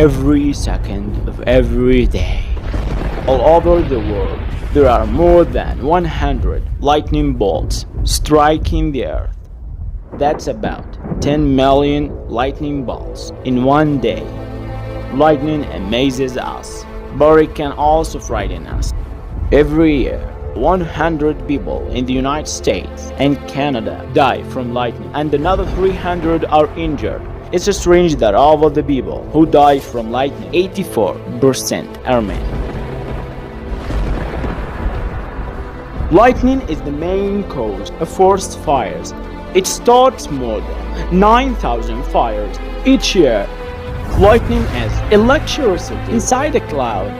every second of every day. All over the world, there are more than 100 lightning bolts striking the earth. That's about 10 million lightning bolts in one day. Lightning amazes us, but it can also frighten us. Every year, 100 people in the United States and Canada die from lightning, and another 300 are injured. It's strange that all of the people who die from lightning, 84% are men. Lightning is the main cause of forest fires. It starts more than 9,000 fires each year. Lightning is electricity inside a cloud.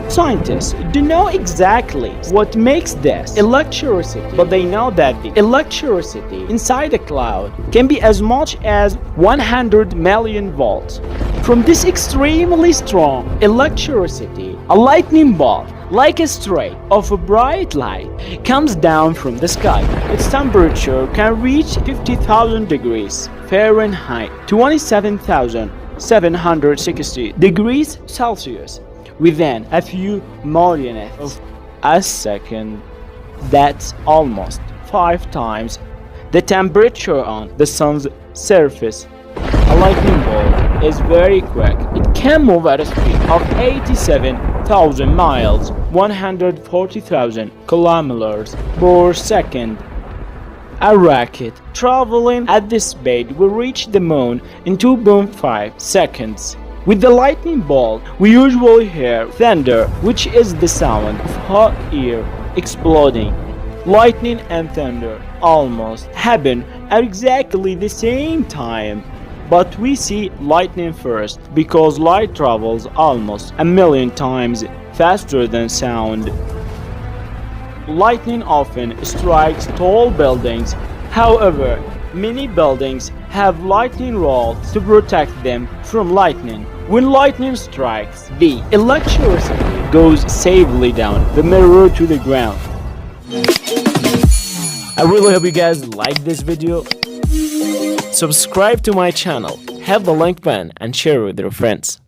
Scientists don't know exactly what makes this electricity, but they know that the electricity inside a cloud can be as much as 100 million volts. From this extremely strong electricity, a lightning bolt, like a streak of a bright light, comes down from the sky. Its temperature can reach 50,000 degrees Fahrenheit, 27,760 degrees Celsius, within a few millionths of a second. That's almost 5 times the temperature on the sun's surface. A lightning bolt is very quick. It can move at a speed of 87,000 miles, 140,000 kilometers per second. A rocket traveling at this speed will reach the moon in 2.5 seconds. With the lightning bolt, we usually hear thunder, which is the sound of hot air exploding. Lightning and thunder almost happen at exactly the same time, but we see lightning first because light travels almost a million times faster than sound. Lightning often strikes tall buildings. However, many buildings have lightning rods to protect them from lightning. When lightning strikes, the electricity goes safely down the mirror to the ground. I really hope you guys like this video. Subscribe to my channel, hit the link button and share with your friends.